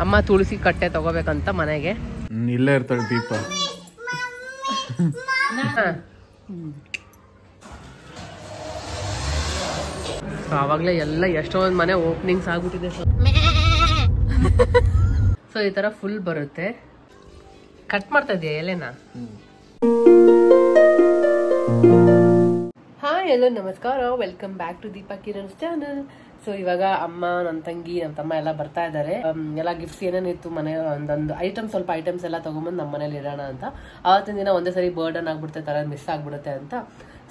ಅಮ್ಮ ತುಳಸಿ ಕಟ್ಟೆ ತಗೋಬೇಕಂತ ಮನೆಗೆ. ಇಲ್ಲೇ ಇರ್ತಾಳೆ ದೀಪ. ಆವಾಗಲೇ ಎಲ್ಲ ಎಷ್ಟೊಂದು ಮನೆ ಓಪನಿಂಗ್ಸ್ ಆಗ್ಬಿಟ್ಟಿದೆ. ಸೊ ಈ ತರ ಫುಲ್ ಬರುತ್ತೆ. ಕಟ್ ಮಾಡ್ತಾ ಇದೀಯ ಎಲೆನಾ? ಹಾಯ್ ಎಲ್ಲೋ ನಮಸ್ಕಾರ, welcome back to Deepa Kiran channel. So ಇವಾಗ ಅಮ್ಮ, ನನ್ನ ತಂಗಿ, ನಮ್ಮ ತಮ್ಮ ಎಲ್ಲ ಬರ್ತಾ ಇದ್ದಾರೆ. ಎಲ್ಲ ಗಿಫ್ಟ್ಸ್ ಏನೇನಿತ್ತು ಮನೆ ಒಂದೊಂದು ಸ್ವಲ್ಪ ಐಟಮ್ಸ್ ಎಲ್ಲ ತಗೊಂಬಂದು ನಮ್ಮ ಮನೇಲಿ ಇಡೋಣ ಅಂತ. ಆವತ್ತಿನ ದಿನ ಒಂದೇ ಸರಿ ಬರ್ಡನ್ ಆಗ್ಬಿಡುತ್ತೆ, ತರ ಮಿಸ್ ಆಗ್ಬಿಡುತ್ತೆ ಅಂತ.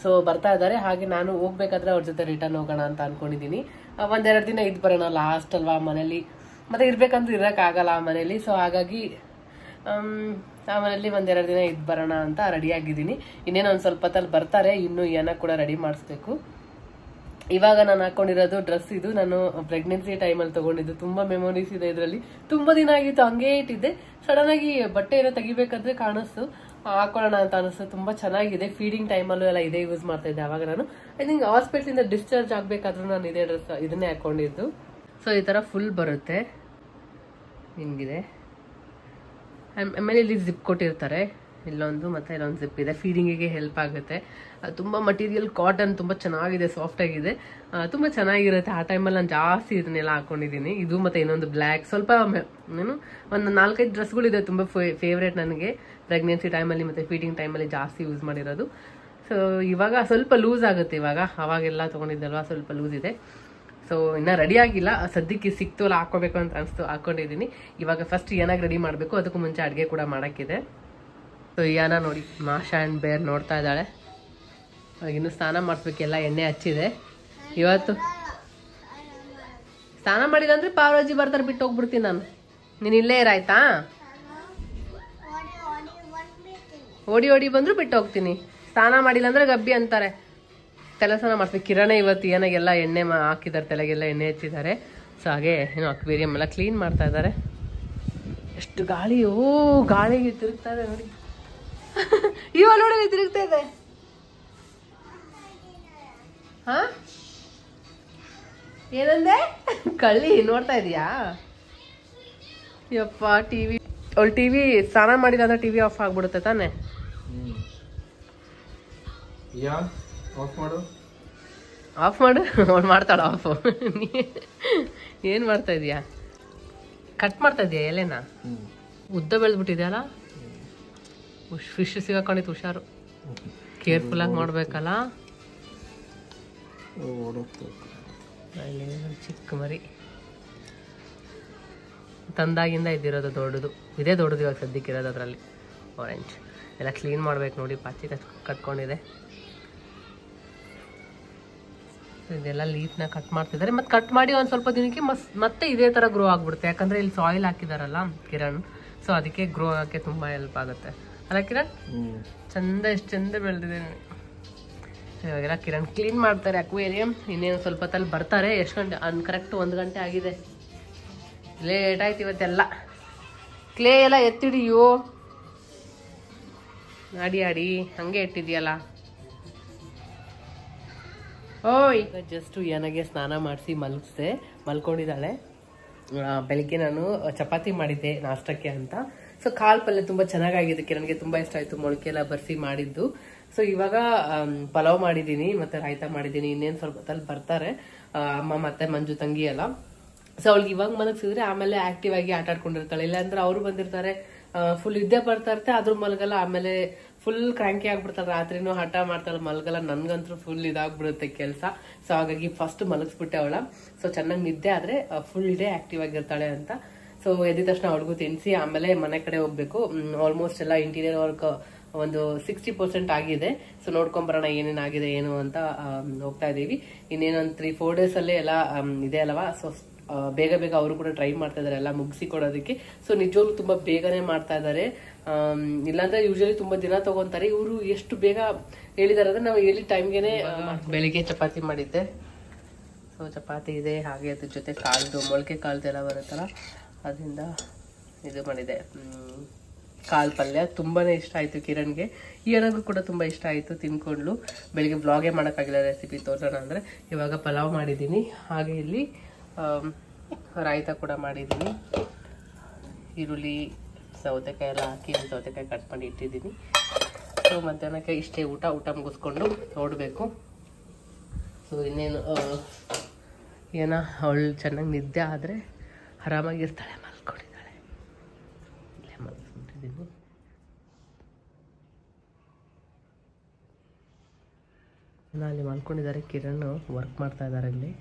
ಸೊ ಬರ್ತಾ ಇದ್ದಾರೆ. ಹಾಗೆ ನಾನು ಹೋಗ್ಬೇಕಾದ್ರೆ ಅವ್ರ ಜೊತೆ ರಿಟರ್ನ್ ಹೋಗೋಣ ಅಂತ ಅನ್ಕೊಂಡಿದೀನಿ. ಒಂದೆರಡು ದಿನ ಇದ್ ಬರೋಣ, ಲಾಸ್ಟ್ ಅಲ್ವಾ ಮನೇಲಿ, ಮತ್ತೆ ಇರ್ಬೇಕಂದ್ರೆ ಇರಕ್ಕಾಗಲ್ಲ ಆ ಮನೇಲಿ. ಸೊ ಹಾಗಾಗಿ ಆ ಮನೇಲಿ ಒಂದೆರಡು ದಿನ ಇದ್ ಬರೋಣ ಅಂತ ರೆಡಿ ಆಗಿದ್ದೀನಿ. ಇನ್ನೇನು ಒಂದ್ ಸ್ವಲ್ಪ ಹೊತ್ತಲ್ಲಿ ಬರ್ತಾರೆ. ಇನ್ನು ಏನ ಕೂಡ ರೆಡಿ ಮಾಡಿಸ್ಬೇಕು. ಇವಾಗ ನಾನು ಹಾಕೊಂಡಿರೋದು ಡ್ರೆಸ್ ಇದು ನಾನು ಪ್ರೆಗ್ನೆನ್ಸಿ ಟೈಮಲ್ಲಿ ತಗೊಂಡಿದ್ದು. ತುಂಬಾ ಮೆಮೊರೀಸ್ ಇದೆ ಇದರಲ್ಲಿ. ತುಂಬಾ ದಿನ ಆಗಿತ್ತು, ಹಂಗೇ ಇಟ್ಟಿದ್ದೆ. ಸಡನ್ ಆಗಿ ಬಟ್ಟೆ ಏನೋ ತೆಗಿಬೇಕಾದ್ರೆ ಕಾಣಿಸ್ತು, ಹಾಕೊಳ್ಳೋಣ ಅಂತ ಅನಿಸ್ತು. ತುಂಬಾ ಚೆನ್ನಾಗಿದೆ. ಫೀಡಿಂಗ್ ಟೈಮಲ್ಲೂ ಎಲ್ಲ ಇದೇ ಯೂಸ್ ಮಾಡ್ತಾ ಇದ್ದೆ ಅವಾಗ ನಾನು. ಐ ಥಿಂಕ್ ಹಾಸ್ಪಿಟಲ್ ಡಿಸ್ಚಾರ್ಜ್ ಆಗ್ಬೇಕಾದ್ರೂ ನಾನು ಇದೇ ಡ್ರೆಸ್ ಇದನ್ನೇ ಹಾಕೊಂಡಿದ್ದು. ಸೊ ಈ ತರ ಫುಲ್ ಬರುತ್ತೆ ಹಿಂಗಿದೆ. ಆಮೇಲೆ ಇಲ್ಲಿ ಜಿಪ್ ಕೊಟ್ಟಿರ್ತಾರೆ, ಇಲ್ಲೊಂದು ಮತ್ತೆ ಇಲ್ಲೊಂದು ಜಿಪ್ ಇದೆ. ಫೀಡಿಂಗಿಗೆ ಹೆಲ್ಪ್ ಆಗುತ್ತೆ. ತುಂಬ ಮಟೀರಿಯಲ್ ಕಾಟನ್, ತುಂಬ ಚೆನ್ನಾಗಿದೆ, ಸಾಫ್ಟ್ ಆಗಿದೆ, ತುಂಬ ಚೆನ್ನಾಗಿರುತ್ತೆ. ಆ ಟೈಮಲ್ಲಿ ನಾನು ಜಾಸ್ತಿ ಇದನ್ನೆಲ್ಲ ಹಾಕೊಂಡಿದ್ದೀನಿ. ಇದು ಮತ್ತೆ ಇನ್ನೊಂದು ಬ್ಲ್ಯಾಕ್, ಸ್ವಲ್ಪ ಏನು ಒಂದು 4-5 ಡ್ರೆಸ್ಗಳಿದೆ ತುಂಬ ಫೇವ್ರೇಟ್ ನನಗೆ ಪ್ರೆಗ್ನೆನ್ಸಿ ಟೈಮಲ್ಲಿ ಮತ್ತೆ ಫೀಡಿಂಗ್ ಟೈಮಲ್ಲಿ ಜಾಸ್ತಿ ಯೂಸ್ ಮಾಡಿರೋದು. ಸೊ ಇವಾಗ ಸ್ವಲ್ಪ ಲೂಸ್ ಆಗುತ್ತೆ. ಅವಾಗೆಲ್ಲ ತೊಗೊಂಡಿದ್ದಲ್ವಾ, ಸ್ವಲ್ಪ ಲೂಸ್ ಇದೆ. ಸೊ ಇನ್ನ ರೆಡಿ ಆಗಿಲ್ಲ, ಸದ್ಯಕ್ಕೆ ಸಿಕ್ತು ಅಲ್ಲ ಹಾಕೋಬೇಕು ಅಂತ ಅನಿಸ್ತು, ಹಾಕೊಂಡಿದ್ದೀನಿ. ಇವಾಗ ಫಸ್ಟ್ ಏನಾಗಿ ರೆಡಿ ಮಾಡಬೇಕು, ಅದಕ್ಕೂ ಮುಂಚೆ ಅಡುಗೆ ಕೂಡ ಮಾಡೋಕ್ಕಿದೆ. ಸೊ ಯಾನ ನೋಡಿ ಮಾಷ ಆ್ಯಂಡ್ ಬೇರ್ ನೋಡ್ತಾ ಇದ್ದಾಳೆ. ಇನ್ನು ಸ್ನಾನ ಮಾಡಿಸ್ಬೇಕೆಲ್ಲ, ಎಣ್ಣೆ ಹಚ್ಚಿದೆ. ಇವತ್ತು ಸ್ನಾನ ಮಾಡಿಲ್ಲ ಅಂದ್ರೆ ಪಾರ್ವಜಿ ಬರ್ತಾರೆ, ಬಿಟ್ಟು ಹೋಗ್ಬಿಡ್ತೀನಿ ನಾನು. ನೀನು ಇಲ್ಲೇ ಇರಾಯ್ತಾ? ಓಡಿ ಬಂದ್ರು ಬಿಟ್ಟು ಹೋಗ್ತೀನಿ. ಸ್ನಾನ ಮಾಡಿಲ್ಲ ಅಂದ್ರೆ ಗಬ್ಬಿ ಅಂತಾರೆ. ತಲೆ ಸ್ನಾನ ಮಾಡಿಸ್ಬೇಕು. ಕಿರಣೆ ಇವತ್ತು ಏನಾಗೆಲ್ಲ ಎಣ್ಣೆ ಹಾಕಿದ್ದಾರೆ, ತಲೆಗೆಲ್ಲ ಎಣ್ಣೆ ಹಚ್ಚಿದ್ದಾರೆ. ಸೊ ಹಾಗೆ ಏನು ಅಕ್ವೇರಿಯಂ ಎಲ್ಲ ಕ್ಲೀನ್ ಮಾಡ್ತಾ ಇದ್ದಾರೆ. ಎಷ್ಟು ಗಾಳಿ, ಗಾಳಿಗೆ ತಿರುಗ್ತಾ ಇದೆ ನೋಡಿ. ಇವಾಗ ನೋಡಿ ತಿರುಗ್ತಾ ಇದೆ. ಹಾ ಏನಂದೆ? ಕಳ್ಳಿ ನೋಡ್ತಾ ಇದೀಯಾ? ಯಪ್ಪ ಟಿವಿ, ಅವಳು ಟಿವಿ ಸ್ನಾನ ಮಾಡಿಲ್ಲ ಅಂದ್ರೆ ಟಿವಿ ಆಫ್ ಆಗ್ಬಿಡುತ್ತೆ ತಾನೆ. ಆಫ್ ಮಾಡು. ಅವಳು ಮಾಡ್ತಾಳ ಆಫ್. ಏನ್ ಮಾಡ್ತಾ ಇದೀಯಾ? ಕಟ್ ಮಾಡ್ತಾ ಇದೀಯಾ ಎಲೆನಾ? ಉದ್ದ ಬೆಳೆದ್ಬಿಟ್ಟಿದ್ಯಲ್ಲ. ಫಿಶ್ ಸಿಗಾಕೊಂಡಿತ್ತು, ಹುಷಾರು, ಕೇರ್ಫುಲ್ ಆಗಿ ಮಾಡ್ಬೇಕಲ್ಲ. ಚಿಕ್ಕ ಮರಿ ತಂದಾಗಿಂದ ಇದ್ದಿರೋದು ದೊಡ್ಡದು, ಇದೇ ದೊಡ್ಡದು ಇವಾಗ ಸದ್ಯಕ್ಕೆ ಇರೋದು. ಅದರಲ್ಲಿ ಆರೆಂಜ್ ಎಲ್ಲ ಕ್ಲೀನ್ ಮಾಡ್ಬೇಕು ನೋಡಿ. ಪಾಚಿ ಕಟ್ಕೊಂಡಿದೆ. ಇದೆಲ್ಲ ಲೀಫ್ನ ಕಟ್ ಮಾಡ್ತಿದ್ದಾರೆ. ಮತ್ತೆ ಕಟ್ ಮಾಡಿ ಒಂದ್ ಸ್ವಲ್ಪ ದಿನಕ್ಕೆ ಮತ್ತೆ ಇದೇ ತರ ಗ್ರೋ ಆಗ್ಬಿಡುತ್ತೆ. ಯಾಕಂದ್ರೆ ಇಲ್ಲಿ ಸಾಯಿಲ್ ಹಾಕಿದಾರಲ್ಲ ಕಿರಣ್, ಸೊ ಅದಕ್ಕೆ ಗ್ರೋ ಆಗಕ್ಕೆ ತುಂಬಾ ಹೆಲ್ಪ್ ಆಗುತ್ತೆ ಅಲ್ಲ ಕಿರಣ್? ಚಂದ, ಎಷ್ಟು ಚಂದ ಬೆಳೆದಿದೆ. ಇವಾಗೆಲ್ಲ ಕಿರಣ್ ಕ್ಲೀನ್ ಮಾಡ್ತಾರೆ ಅಕ್ವೇರಿಯಂ. ಇನ್ನೇನು ಸ್ವಲ್ಪ ಹೊತ್ತಲ್ಲಿ ಬರ್ತಾರೆ. ಎಷ್ಟು ಗಂಟೆ? ಕರೆಕ್ಟ್ 1 ಗಂಟೆ ಆಗಿದೆ. ಲೇಟ್ ಆಯ್ತು ಇವತ್ತೆಲ್ಲ. ಕ್ಲೇ ಎಲ್ಲ ಎತ್ತಿಡಿಯೋ, ಆಡಿ ಹಂಗೆ ಇಟ್ಟಿದ್ಯಲ್ಲ. ಓಯ್ ಜಸ್ಟ್ ಏನಾಗೆ ಸ್ನಾನ ಮಾಡಿಸಿ ಮಲಗಿಸ್ದೆ, ಮಲ್ಕೊಂಡಿದ್ದಾಳೆ. ಬೆಳಿಗ್ಗೆ ನಾನು ಚಪಾತಿ ಮಾಡಿದ್ದೆ ನಾಷ್ಟಕ್ಕೆ ಅಂತ. ಸೊ ಕಾಳು ಪಲ್ಯ ತುಂಬಾ ಚೆನ್ನಾಗಾಗಿದೆ, ಕಿರಣ್ಗೆ ತುಂಬಾ ಇಷ್ಟ ಆಯ್ತು. ಮೊಳಕೆ ಎಲ್ಲ ಬರ್ಸಿ ಮಾಡಿದ್ದು. ಸೊ ಇವಾಗ ಪಲಾವ್ ಮಾಡಿದೀನಿ, ಮತ್ತೆ ರಾಯ್ತಾ ಮಾಡಿದೀನಿ. ಇನ್ನೇನು ಸ್ವಲ್ಪ ಹೊತ್ತಲ್ಲಿ ಬರ್ತಾರೆ ಅಮ್ಮ ಮತ್ತೆ ಮಂಜು ತಂಗಿ ಎಲ್ಲ. ಸೊ ಅವಳಿಗೆ ಇವಾಗ ಮಲಗಿಸಿದ್ರೆ ಆಮೇಲೆ ಆಕ್ಟಿವ್ ಆಗಿ ಆಟ ಆಡ್ಕೊಂಡಿರ್ತಾಳೆ. ಇಲ್ಲಾಂದ್ರೆ ಅವರು ಬಂದಿರ್ತಾರೆ, ಫುಲ್ ಇದ್ದೇ ಬರ್ತಾ ಇರ್ತೆ, ಆದ್ರೂ ಮಲಗಲ್ಲ. ಆಮೇಲೆ ಫುಲ್ ಕ್ರಾಂಕಿ ಆಗ್ಬಿಡ್ತಾಳೆ, ರಾತ್ರಿನೂ ಹಠ ಮಾಡ್ತಾಳೆ, ಮಲಗಲ್ಲ. ನನ್ಗಂತೂ ಫುಲ್ ಇದಾಗ್ಬಿಡುತ್ತೆ ಕೆಲಸ. ಸೊ ಹಾಗಾಗಿ ಫಸ್ಟ್ ಮಲಗಿಸ್ಬಿಟ್ಟೆ ಅವಳ. ಸೊ ಚೆನ್ನಾಗಿ ನಿದ್ದೆ ಆದ್ರೆ ಫುಲ್ ಡೇ ಆಕ್ಟಿವ್ ಆಗಿರ್ತಾಳೆ ಅಂತ. ಸೊ ಎದ್ದ ತಕ್ಷಣ ಅವಳಿಗೂ ತಿನ್ಸಿ ಆಮೇಲೆ ಮನೆ ಕಡೆ ಹೋಗ್ಬೇಕು. ಆಲ್ಮೋಸ್ಟ್ ಎಲ್ಲ ಇಂಟೀರಿಯರ್ ವರ್ಕ್ ಒಂದು 60% ಆಗಿದೆ. ಸೊ ನೋಡ್ಕೊಂಬರೋಣ ಏನೇನಾಗಿದೆ ಏನು ಅಂತ ಹೋಗ್ತಾ ಇದೀವಿ. ಇನ್ನೇನೊಂದು 3-4 ಡೇಸ್ ಅಲ್ಲೇ ಎಲ್ಲ ಇದೆ ಅಲ್ವಾ. ಸೊ ಬೇಗ ಅವರು ಕೂಡ ಟ್ರೈ ಮಾಡ್ತಾ ಇದಾರೆ ಎಲ್ಲ ಮುಗಿಸಿ ಕೊಡೋದಕ್ಕೆ. ಸೊ ನಿಜವಾಗ್ಲೂ ತುಂಬಾ ಬೇಗನೆ ಮಾಡ್ತಾ ಇದಾರೆ. ಇಲ್ಲಾಂದ್ರೆ ಯೂಶಲಿ ತುಂಬಾ ದಿನ ತಗೊಂತಾರೆ. ಇವರು ಎಷ್ಟು ಬೇಗ ಹೇಳಿದಾರೆ ಅಂದ್ರೆ ನಾವು ಹೇಳಿ ಟೈಮ್ಗೆನೆ. ಬೆಳಿಗ್ಗೆ ಚಪಾತಿ ಮಾಡಿದ್ದೆ. ಸೊ ಚಪಾತಿ ಇದೆ, ಹಾಗೆ ಅದ್ರ ಜೊತೆ ಕಾಳ್ದು, ಮೊಳಕೆ ಕಾಳ್ದು ಎಲ್ಲ ಬರುತ್ತಲ್ಲ, ಅದರಿಂದ ಇದು ಮಾಡಿದೆ, ಕಾಳು ಪಲ್ಯ ತುಂಬಾ ಇಷ್ಟ ಆಯಿತು ಕಿರಣ್ಗೆ. ನನಗೂ ಕೂಡ ತುಂಬ ಇಷ್ಟ ಆಯಿತು, ತಿನ್ಕೊಂಡ್ಲು. ಬೆಳಿಗ್ಗೆ ಬ್ಲಾಗೇ ಮಾಡೋಕ್ಕಾಗಿಲ್ಲ ರೆಸಿಪಿ ತೋರಿಸೋಣ ಅಂದರೆ. ಇವಾಗ ಪಲಾವ್ ಮಾಡಿದ್ದೀನಿ, ಹಾಗೆ ಇಲ್ಲಿ ರಾಯ್ತ ಕೂಡ ಮಾಡಿದ್ದೀನಿ. ಈರುಳ್ಳಿ ಸೌತೆಕಾಯಿ ಎಲ್ಲ ಹಾಕಿ ಸೌತೆಕಾಯಿ ಕಟ್ ಮಾಡಿ ಇಟ್ಟಿದ್ದೀನಿ. ಸೊ ಮಧ್ಯಾಹ್ನಕ್ಕೆ ಇಷ್ಟೇ ಊಟ ಮುಗಿಸ್ಕೊಂಡು ನೋಡಬೇಕು. ಸೊ ಇನ್ನೇನು ಅವಳು ಚೆನ್ನಾಗಿ ನಿದ್ದೆ ಆದರೆ ಆರಾಮಾಗಿರ್ತಾಳೆ, ಮಲ್ಕೊಂಡಿದ್ದಾಳೆ. ಇಲ್ಲೇ ಮಲ್ಕೊಂಡಿದ್ದೀನಿ. ಅಲ್ಲಿ ಮಲ್ಕೊಂಡಿದ್ದಾರೆ. ಕಿರಣ್ ವರ್ಕ್ ಮಾಡ್ತಾ ಇದ್ದಾರೆ, ಇಲ್ಲಿ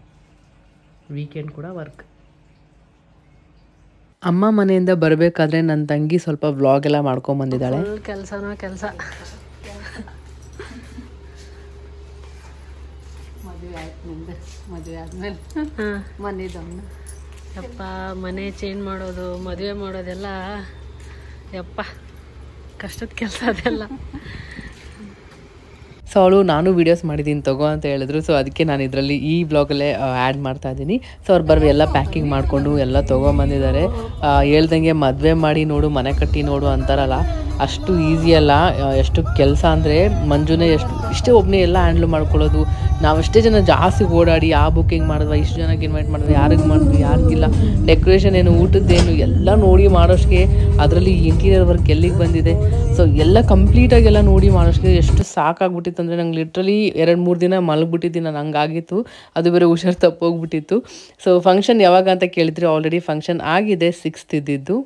ವೀಕೆಂಡ್ ಕೂಡ ವರ್ಕ್. ಅಮ್ಮ ಮನೆಯಿಂದ ಬರಬೇಕಾದ್ರೆ ನನ್ನ ತಂಗಿ ಸ್ವಲ್ಪ ವ್ಲಾಗ್ ಎಲ್ಲ ಮಾಡ್ಕೊಂಬಂದಿದ್ದಾಳೆ. ಕೆಲಸ ಮದುವೆ ಆಯ್ತು ನಿಂದು, ಮದುವೆ ಆದ್ಮೇಲೆ ಮನೆದಮ್ಮ ಯಪ್ಪ, ಮನೆ ಚೇಂಜ್ ಮಾಡೋದು, ಮದುವೆ ಮಾಡೋದೆಲ್ಲ ಯಪ್ಪ ಕಷ್ಟದ ಕೆಲಸ ಅದೆಲ್ಲ. ಸೊ ಅವಳು ನಾನು ವೀಡಿಯೋಸ್ ಮಾಡಿದ್ದೀನಿ ತಗೋ ಅಂತ ಹೇಳಿದ್ರು. ಸೊ ಅದಕ್ಕೆ ನಾನು ಇದರಲ್ಲಿ ಈ ಬ್ಲಾಗಲ್ಲೇ ಆ್ಯಡ್ ಮಾಡ್ತಾ ಇದ್ದೀನಿ. ಸೊ ಅವ್ರು ಎಲ್ಲ ಪ್ಯಾಕಿಂಗ್ ಮಾಡಿಕೊಂಡು ಎಲ್ಲ ತೊಗೊಂಬಂದಿದ್ದಾರೆ. ಹೇಳ್ದಂಗೆ ಮದುವೆ ಮಾಡಿ ನೋಡು, ಮನೆ ಕಟ್ಟಿ ನೋಡು ಅಂತಾರಲ್ಲ, ಅಷ್ಟು ಈಸಿ ಅಲ್ಲ. ಎಷ್ಟು ಕೆಲಸ ಅಂದರೆ ಮಂಜುನೇ ಇಷ್ಟೇ ಒಬ್ಬನೇ ಎಲ್ಲ ಹ್ಯಾಂಡ್ಲ್ ಮಾಡ್ಕೊಳ್ಳೋದು. ನಾವಷ್ಟೇ ಜನ ಜಾಸ್ತಿ ಓಡಾಡಿ ಬುಕ್ಕಿಂಗ್ ಮಾಡಿದ್ವಿ, ಇಷ್ಟು ಜನಕ್ಕೆ ಇನ್ವೈಟ್ ಮಾಡಿದ್ವಿ, ಯಾರಿಗೆ ಮಾಡಿದ್ವಿ ಯಾರಿಗಿಲ್ಲ, ಡೆಕೋರೇಷನ್ ಏನು, ಊಟದ್ದೇನು ಎಲ್ಲ ನೋಡಿ ಮಾಡೋಷ್ಟಿಗೆ ಅದರಲ್ಲಿ ಇಂಟೀರಿಯರ್ ವರ್ಕ್ ಎಲ್ಲಿಗೆ ಬಂದಿದೆ. ಸೊ ಎಲ್ಲ ಕಂಪ್ಲೀಟಾಗಿ ಎಲ್ಲ ನೋಡಿ ಮಾಡೋಷ್ಟಿಗೆ ಎಷ್ಟು ಸಾಕಾಗ್ಬಿಟ್ಟಿತ್ತು ಅಂದರೆ ನಂಗೆ ಲಿಟ್ರಲಿ 2-3 ದಿನ ಮಲಗಿಬಿಟ್ಟಿದ್ದೀನಿ ನಾನು. ಹಂಗಾಗಿತ್ತು. ಅದು ಬೇರೆ ಹುಷಾರು ತಪ್ಪೋಗ್ಬಿಟ್ಟಿತ್ತು. ಸೊ ಫಂಕ್ಷನ್ ಯಾವಾಗ ಅಂತ ಕೇಳಿದ್ರೆ ಆಲ್ರೆಡಿ ಫಂಕ್ಷನ್ ಆಗಿದೆ, 6th ಇದ್ದಿದ್ದು.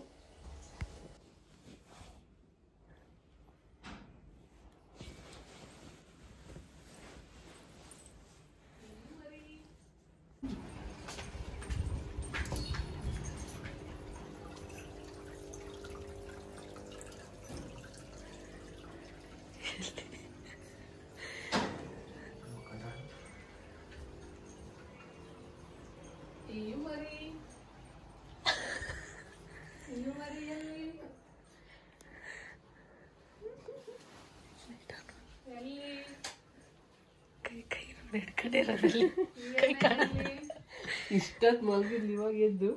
ಇಷ್ಟೊತ್ತು ಮಲಗಿದ್ಲು, ಇವಾಗ ಎದ್ದು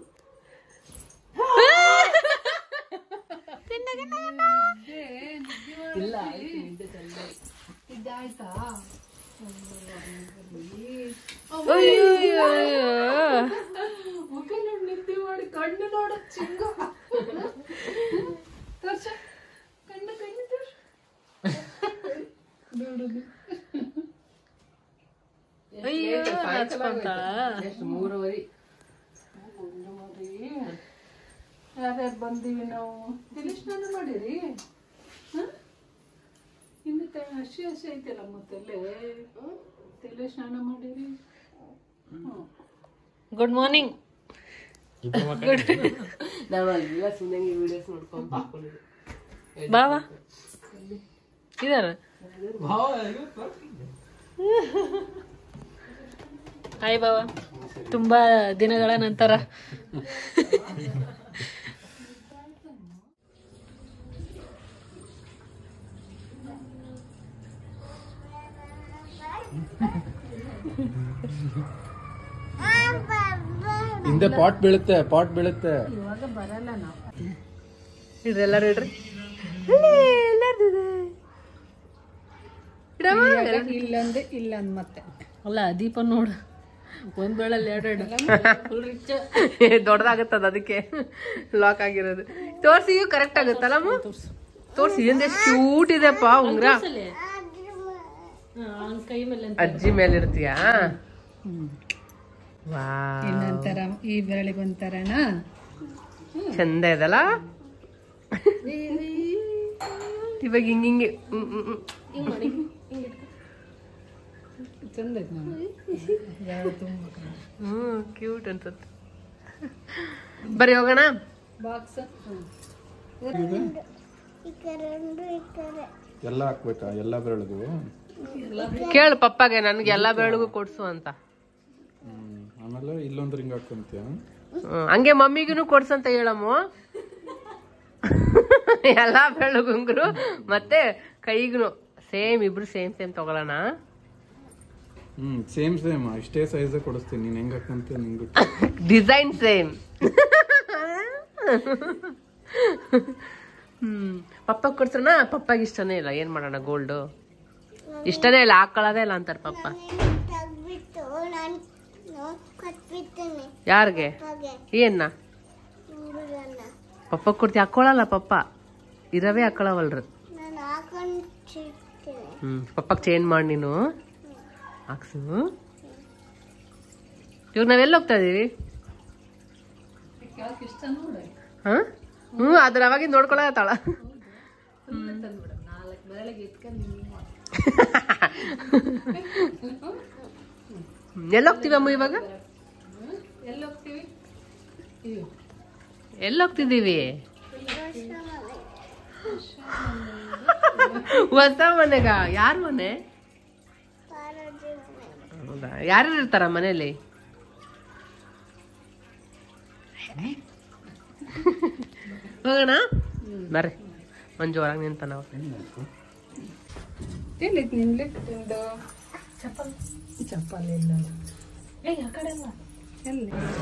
ಇಲ್ಲ ಇದಾಯ್ತಾ? ಮುಖ ನೋಡಿ ನಿದ್ದೆ ಮಾಡಿ ಕಣ್ಣು ನೋಡ ಚಿಂಗ ತೋರ್ಸ, ಕಣ್ಣು ತೋರ್ಸ ನೋಡುದು. ಅಯ್ಯೋ 3:30. ಯಾರ್ಯಾರು ಬಂದೀವಿ ನಾವು? ತಲೆ ಸ್ನಾನ ಮಾಡಿರಿ? ಇನ್ನು ಹಸಿ ಐತಲ್ಲ ಮತ್ತೆಲ್ಲೇ ತಲೆ ಸ್ನಾನ ಮಾಡಿರಿ? Good morning. ನಾವೆಲ್ಲ ಸುಮ್ಮನೆ ವಿಡಿಯೋಸ್ ನೋಡ್ಕೊಂಡು ಬಾವಾ ಇದಾರ. ಹಾಯ್ ಬಾವಾ, ತುಂಬಾ ದಿನಗಳ ನಂತರ. ಹಿಂದೆ ಪಾಟ್ ಬೀಳುತ್ತೆ. ಇವಾಗ ಬರಲ್ಲ ನಾವು. ಇಡ್ರಿ ಎಲ್ಲರೂ ಇಡ್ರಿ. ಇಲ್ಲಂದೆ ಇಲ್ಲಂದ್ ಮತ್ತೆ ಅಲ್ಲ ದೀಪ ನೋಡು, ಒಂದ್ ಬೇಳಲ್ಲಿ 2 ದೊಡ್ಡದಾಗತ್ತದ, ಅದಕ್ಕೆ ಲಾಕ್ ಆಗಿರೋದು. ತೋರ್ಸಿ, ಕರೆಕ್ಟ್ ಆಗುತ್ತಲ್ಲ ತೋರ್ಸಿ. ಇದೆಷ್ಟು ಕ್ಯೂಟ್ ಇದೆಪ್ಪ ಉಂಗ್ರ. ಕೈ ಮೇಲೆ ಅಜ್ಜಿ ಮೇಲೆ ಇರ್ತೀಯಾ? ಇನ್ನೊಂಥರ ಈ ಬೆರಳಿಗೆ ಒಂಥರನ ಚಂದ ಇದಲ್ಲ. ಇವಾಗ ಹಿಂಗೆ ಚಂದ ಕ್ಯೂಟ್ ಅನ್ಸುತ್ತೆ. ಬರೀ ಹೋಗೋಣ. ಬಾಕ್ಸ್ ಎಲ್ಲ ಹಾಕ್ಬೇಕಾ? ಎಲ್ಲ ಬೆರಳಿಗೂ ಕೇಳು ಪಪ್ಪಾಗೆ, ನನ್ಗೆ ಎಲ್ಲಾ ಬೆರಳಿಗೂ ಕೊಡ್ಸು ಅಂತ. ಆಮೇಲೆ ಇಲ್ಲೊಂದು ರಿಂಗ್ ಹಾಕೊಂತೀಯ? ಹಂಗೆ ಮಮ್ಮಿಗೂ ಕೊಡ್ಸಂತ ಹೇಳಮ್ಮ. ಎಲ್ಲಾ ಬೆರಳುಗುಂಗ್ರು ಮತ್ತೆ ಕೈಗೂ ಸೇಮ್, ಇಬ್ರು ಸೇಮ್ ತಗೊಳ್ಳೋಣ. ಸೇಮ್ ಇಷ್ಟೇ ಸೈಜ್ ಕೊಡಿಸ್ತೀನಿ. ನೀನ್ ಹೆಂಗ್ ಹಾಕಂತ ನಿಂಗೆ ಡಿಸೈನ್ ಸೇಮ್. ಪಪ್ಪ ಕೊಡ್ತಾನ. ಪಪ್ಪಾಗ ಇಷ್ಟನೇ ಇಲ್ಲ, ಏನ್ ಮಾಡೋಣ, ಗೋಲ್ಡು ಇಷ್ಟನೇ ಇಲ್ಲ, ಹಾಕೊಳ್ಳೋದೇ ಇಲ್ಲ ಅಂತಾರೆ ಪಪ್ಪ. ಯಾರಿಗೆ ಏನ ಪಪ್ಪ ಕೊಡ್ತಿ? ಹಾಕೊಳ್ಳಲ್ಲ ಪಪ್ಪ, ಇರವೇ ಹಾಕೊಳ್ಳವಲ್ರು. ಪಪ್ಪಗ್ ಚೇಂಜ್ ಮಾಡಿ ನೀನು ಹಾಕ್ಸು. ಇವಾಗ ನಾವೆಲ್ಲ ಹೋಗ್ತಾ ಇದೀವಿ? ಅದ್ರ ಅವಾಗಿಂದ ನೋಡ್ಕೊಳತ್ತಾಳ. ಎಲ್ಲೋಗ್ತೀವಮ್ಮ ಇವಾಗ? ಎಲ್ಲೋಗ್ತಿದ್ದೀವಿ? ಹೊಸ ಮನೆಗ? ಯಾರ ಮನೆ? ಹೌದಾ, ಯಾರು ಇರ್ತಾರ ಮನೇಲಿ? ಹೋಗೋಣ ಬರ್ರಿ. ಮಂಜು ಹೊರಗೆ ನಿಂತ ನಾವು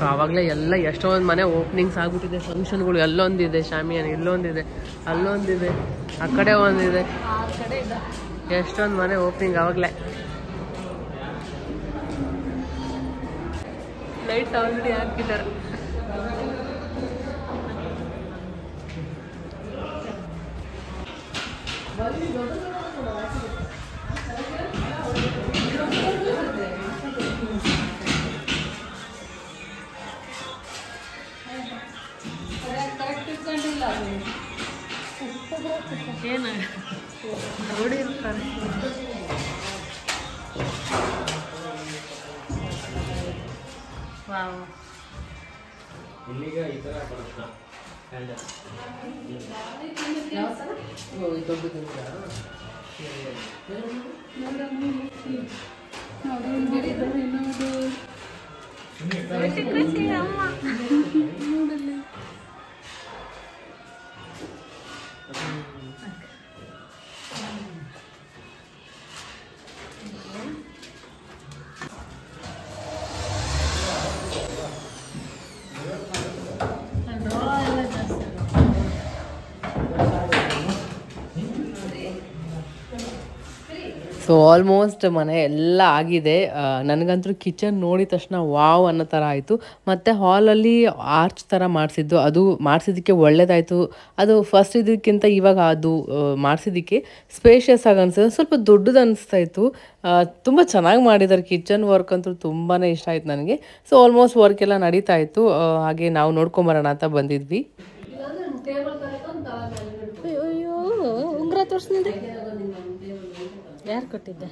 ಆವಾಗಲೇ ಎಲ್ಲ ಎಷ್ಟೊಂದು ಮನೆ ಓಪನಿಂಗ್ಸ್ ಆಗ್ಬಿಟ್ಟಿದೆ, ಫಂಕ್ಷನ್ಗಳು. ಎಲ್ಲೊಂದಿದೆ ಶಾಮಿಯಾನ, ಇಲ್ಲೊಂದಿದೆ, ಅಲ್ಲೊಂದಿದೆ, ಆ ಕಡೆ ಒಂದಿದೆ, ಎಷ್ಟೊಂದು ಮನೆ ಓಪನಿಂಗ್ ಆವಾಗಲೇ. ಲೈಟ್ ಆಲ್ರೆಡಿ ಹಾಕಿದ್ದಾರೆ. ಏನು ನೋಡಿ ಇರ್ತಾರೆ. ವಾವ್, ಸೊ ಆಲ್ಮೋಸ್ಟ್ ಮನೆ ಎಲ್ಲ ಆಗಿದೆ. ನನಗಂತೂ ಕಿಚನ್ ನೋಡಿದ ತಕ್ಷಣ ವಾವ್ ಅನ್ನೋ ಥರ ಆಯಿತು. ಮತ್ತು ಹಾಲಲ್ಲಿ ಆರ್ಚ್ ಥರ ಮಾಡಿಸಿದ್ದು, ಅದು ಮಾಡಿಸಿದ್ದಕ್ಕೆ ಒಳ್ಳೇದಾಯಿತು. ಅದು ಫಸ್ಟ್ ಇದಕ್ಕಿಂತ ಇವಾಗ ಅದು ಮಾಡಿಸಿದ್ದಕ್ಕೆ ಸ್ಪೇಷಿಯಸ್ ಆಗಿ ಅನಿಸಿದೆ, ಸ್ವಲ್ಪ ದೊಡ್ಡದು ಅನಿಸ್ತಾ ಇತ್ತು. ತುಂಬ ಚೆನ್ನಾಗಿ ಮಾಡಿದ್ದಾರೆ. ಕಿಚನ್ ವರ್ಕ್ ಅಂತೂ ತುಂಬಾ ಇಷ್ಟ ಆಯ್ತು ನನಗೆ. ಸೊ ಆಲ್ಮೋಸ್ಟ್ ವರ್ಕ್ ಎಲ್ಲ ನಡೀತಾ ಇತ್ತು. ಹಾಗೆ ನಾವು ನೋಡ್ಕೊಂಬರೋಣ ಅಂತ ಬಂದಿದ್ವಿ. ಅಯ್ಯೋ ಉಂಗುರ ತೋರಿಸ್ನಿಂದ ಯಾರು ಕೊಟ್ಟಿದ್ದೆ?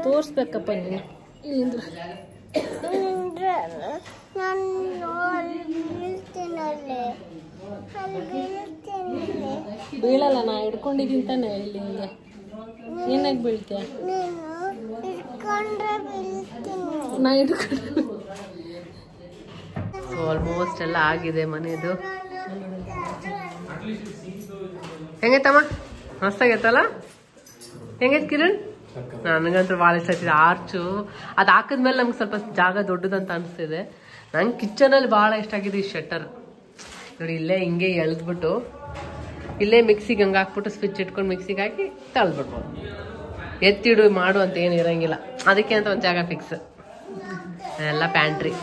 ತೋರಿಸ್ಬೇಕಪ್ಪ ನೀನು. ಬೀಳಲ್ಲ, ನಾ ಹಿಡ್ಕೊಂಡಿದ್ದೀನಿ ತಾನೆ ಇಲ್ಲಿ. ಹಿಂಗೆ ಏನಾಗಿ ಬೀಳ್ತೀಯ? ನಾ ಹಿಡ್ಕೊಂಡು. ಸೊ ಆಲ್ಮೋಸ್ಟ್ ಎಲ್ಲ ಆಗಿದೆ ಮನೆಯದು. ಹೆಂಗೈತಮ್ಮ? ಮಸ್ತಾಗೈತಲ್ಲ? ಹೆಂಗೈತೆ ಕಿರಣ್? ನನಗಂತೂ ಭಾಳ ಇಷ್ಟ ಆಗ್ತಿದೆ ಆರ್ಚು. ಅದು ಹಾಕಿದ್ಮೇಲೆ ನಮ್ಗೆ ಸ್ವಲ್ಪ ಜಾಗ ದೊಡ್ಡದಂತ ಅನಿಸ್ತಿದೆ. ನಂಗೆ ಕಿಚನಲ್ಲಿ ಭಾಳ ಇಷ್ಟ ಆಗಿದೆ ಈ ಶಟರ್ ನೋಡಿ. ಇಲ್ಲೇ ಹಿಂಗೆ ಎಳೆದ್ಬಿಟ್ಟು ಇಲ್ಲೇ ಮಿಕ್ಸಿಗೆ ಹಂಗೆ ಹಾಕ್ಬಿಟ್ಟು ಸ್ವಿಚ್ ಇಟ್ಕೊಂಡು ಮಿಕ್ಸಿಗೆ ಹಾಕಿ ತಳ್ಬಿಡ್ಬೋದು. ಎತ್ತಿಡು ಮಾಡು ಅಂತ ಏನು ಇರೋಂಗಿಲ್ಲ. ಅದಕ್ಕೆ ಅಂತ ಒಂದು ಜಾಗ ಫಿಕ್ಸ್. ಎಲ್ಲ ಪ್ಯಾಂಟ್ರಿ,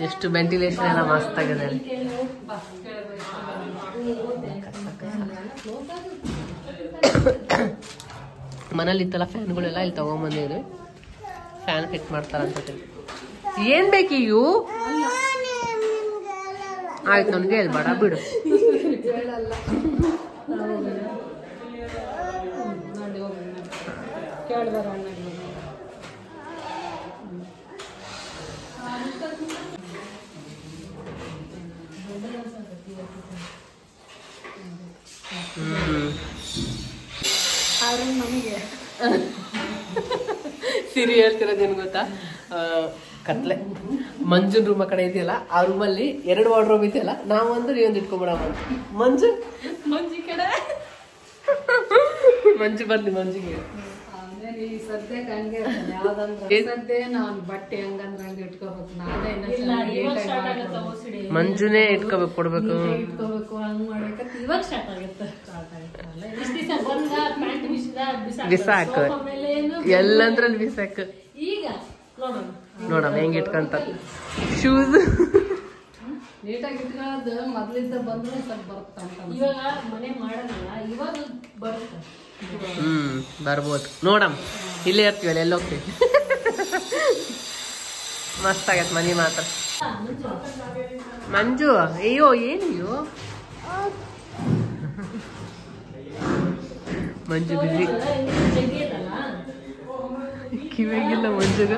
ಎಷ್ಟು ವೆಂಟಿಲೇಷನ್ ಎಲ್ಲ ಮಸ್ತಾಗಿದೆ ಅಲ್ಲಿ. ಮನೇಲಿ ಇತ್ತಲ್ಲ ಫ್ಯಾನ್ಗಳೆಲ್ಲ ಇಲ್ಲಿ ತಗೊಂಬಂದಿದ್ವಿ. ಫ್ಯಾನ್ ಫಿಟ್ ಮಾಡ್ತಾರಂತ. ಏನ್ ಬೇಕೀಯು? ಆಯ್ತು, ನನಗೆ ಹೇಳ್ಬೇಡ ಬಿಡು. ನಮಗೆ ಸಿರಿ ಹೇಳ್ತಿರೋದೇನು ಗೊತ್ತಾ? ಕತ್ಲೆ ಮಂಜುನ್ ರೂಮ್ ಆ ಕಡೆ ಇದೆಯಲ್ಲ, ಆ ರೂಮಲ್ಲಿ 2 ವಾರ್ಡ್ರೋಬ್ ಇದೆಯಲ್ಲ, ನಾವೊಂದು ನೀವೊಂದು ಇಟ್ಕೊಂಬಿಡ. ಮಂಜು ಕಡೆ ಮಂಜು ಬರ್ಲಿ, ಮಂಜಿಗೆ ಈ ಸದ್ಯಕ್ಕೆ ಹಂಗೆ ಇರ್ತದೆ. ಯಾವ್ದಂದ್ರೆ ಸದ್ಯ ನಾನು ಬಟ್ಟೆ ಹಂಗಂದ್ರೆ ಹಂಗೆ ಇಟ್ಕೋಬೇಕು. ನಾನೇ ಮಂಜುನೇ ಇಟ್ಕೋಬೇಕು, ಕೊಡ್ಬೇಕು, ಇಟ್ಕೋಬೇಕು, ಹಂಗ್ ಮಾಡ್ಬೇಕಂತ ಇವಾಗ ಸ್ಟಾರ್ಟ್ ಆಗುತ್ತೆ. ಬಿಸಾಕ್ ಎಲ್ಲಂದ್ರಲ್ಲಿ ಬಿಸಾಕ್. ಈಗ ನೋಡಮ್ಮ ಹೆಂಗ್ ಇಟ್ಕಂತ ಶೂಸ್ ನೀಟಾಗಿ ಇಟ್ಕೊಳ್ಳೋದು ಮೊದ್ಲಿದ್ದ ಬಂದ್ರೆ ಸ್ವಲ್ಪ ಬರುತ್ತೆ. ಇವಾಗ ಮನೆ ಮಾಡೋದಲ್ಲ, ಇವಾಗ ಬರುತ್ತೆ. ಬರ್ಬೋದು ನೋಡಮ್. ಇಲ್ಲೇ ಇರ್ತೀವಲ್ಲ, ಎಲ್ಲ ಹೋಗ್ತೀವಿ. ಮಸ್ತ್ ಆಗತ್ತೆ ಮನಿ ಮಾತ್ರ. ಮಂಜು ಅಯ್ಯೋ ಏನಿಯೋ ಮಂಜು ಬಿಸಿ ಕಿವಿಗಿಲ್ಲ ಮಂಜುಗ.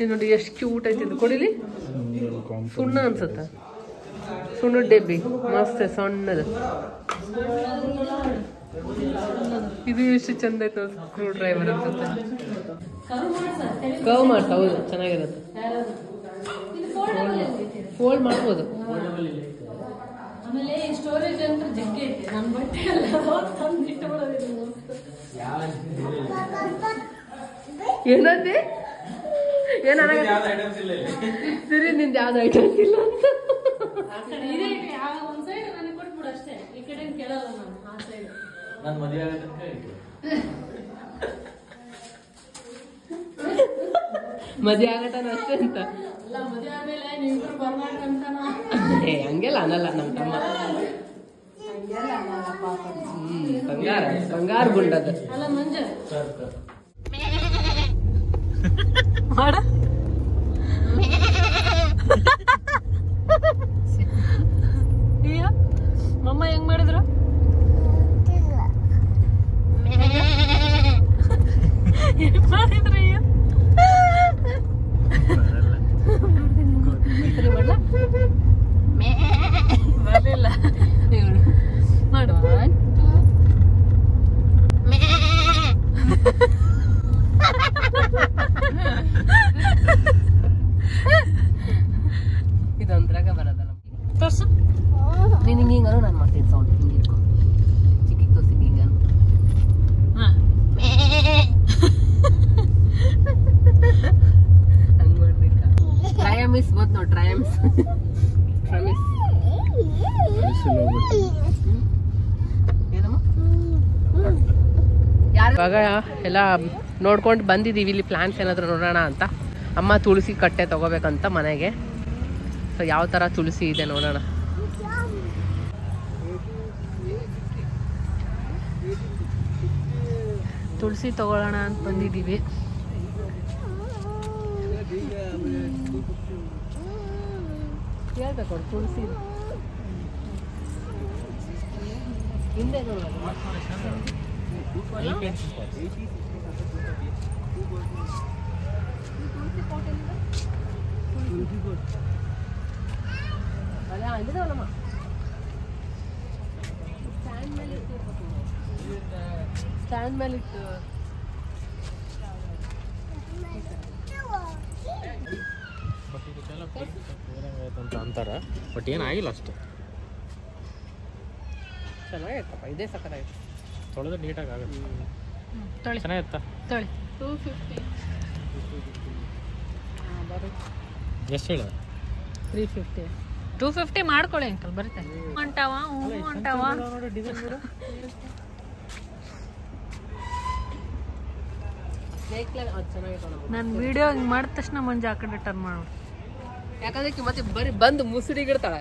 ನೋಡಿ ಎಷ್ಟು ಕ್ಯೂಟ್ ಐತಿ ಇದು. ಕೊಡಿಲಿ ಸುಣ್ಣ ಅನ್ಸುತ್ತ, ಸುಣ್ಣದ ಡಬ್ಬಿ ಮಸ್ತ್ ಸಣ್ಣದು. ಇದು ಎಷ್ಟು ಚಂದ ಐತೆ. ಸ್ಕ್ರೂ ಡ್ರೈವರ್ ಅನ್ಸುತ್ತೆ. ಕವ್ ಮಾಡ್ತಾ, ಹೌದು ಚೆನ್ನಾಗಿರುತ್ತೆ. ಫೋಲ್ಡ್ ಮಾಡ್ಬೋದು. ಆಮೇಲೆ ಸ್ಟೋರೇಜ್ ಅಂತ ಜಗ್ಗಿ ಐತೆ. ನನ್ನ ಬಟ್ಟೆ ಏನಂತೆ ಸರಿ, ನಿಂದ ಯಾವ್ದು ಐಟಮ್ಸ್ ಇಲ್ಲ ಅಂತ. ಒಂದ್ ಸೈಡ್ ನನಗೆ ಕೊಟ್ಬಿಡು ಅಷ್ಟೇ. ಈ ಕಡೆ ಕೇಳಲ್ಲ ನಾನು. ಆ ಸೈಡ್ ಮದುವೆ ಆಗಟನ ಅಷ್ಟೇ ಅಂತ. ಅಲ್ಲ, ಮದುವೆ ಆದ್ಮೇಲೆ ನೀವಿಬ್ರು ಬರ್ಬೇಕಂತ ಹಂಗೆಲ್ಲ ಅನ್ನಲ್ಲ ನಮ್ಮ ತಮ್ಮ. ಬಂಗಾರ ಬಂಗಾರ ಗುಂಡದ. ಅಲ್ಲ ಮಂಜು ಮಾಡ ಮಮ್ಮ ಹೆಂಗ್ ಮಾಡಿದ್ರು? ಹೆಂಗ್ ಮಾಡಿದ್ರು? ಬರಲಿಲ್ಲ ಮಾಡುವ. ಇದೊಂದ್ರಾಗ ಬರೋದಲ್ಲ. ನೀನು ಹಿಂಗಾರು ನಾನು ಮಾಡ್ತೀನಿ ಸೌಂಡ್. ಹಿಂಗೆ ಇಟ್ಕೊ, ಚಿಕ್ಕಿಗೆ ತೋರಿಸಿ ಹಿಂಗ ಹಂಗೆ ಮಾಡ್ಬೇಕಾ? ಟ್ರಯಮಿಸ್ ಗೊತ್ತು ನೋಡಿ, ಟ್ರಯಮಿಸ್. ಇವಾಗ ಎಲ್ಲ ನೋಡ್ಕೊಂಡು ಬಂದಿದ್ದೀವಿ. ಇಲ್ಲಿ ಪ್ಲಾನ್ಸ್ ಏನಾದರೂ ನೋಡೋಣ ಅಂತ. ಅಮ್ಮ ತುಳಸಿ ಕಟ್ಟೆ ತಗೋಬೇಕಂತ ಮನೆಗೆ. ಸೊ ಯಾವ ಥರ ತುಳಸಿ ಇದೆ ನೋಡೋಣ. ತುಳಸಿ ತಗೊಳ್ಳೋಣ ಅಂತ ಬಂದಿದ್ದೀವಿ. ಹೇಳ್ಬೇಕು ತುಳಸಿ ಹಿಂದೆ ನೋಡೋದು. ಸ್ಟ್ಯಾಂಡ್ ಮೇಲೆ ಇಟ್ಟು ಅಂತ ಅಂತಾರ, ಬಟ್ ಏನಾಗಿಲ್ಲ ಅಷ್ಟೇ. ಚೆನ್ನಾಗಿತ್ತಪ್ಪ, ಇದೇ ಸಕ್ಕತ್ತಾಗಿತ್ತು. ತೊಳೆದ್ರೆ ನೀಟಾಗಿ ಆಗುತ್ತೆ. ತೊಳಿ ಚೆನ್ನಾಗಿತ್ತ. ತೊಳಿ 250. ಎಷ್ಟು ಹೇಳ? 350. 250 ಮಾಡ್ಕೊಳ್ಳಿ ಅಂಕಲ್, ಬರುತ್ತೆ. ಹೊಂಟಾವ ಹೊಂಟಾವ. ನಾನು ವಿಡಿಯೋ ಹಿಂಗೆ ಮಾಡಿದ ತಕ್ಷಣ ಮಂಜು ಆ ಕಡೆ ಟರ್ನ್ ಮಾಡು. ಯಾಕಂದ್ರೆ ಮತ್ತೆ ಬರೀ ಬಂದು ಮುಸುಡಿಗಿಡ್ತಾಳೆ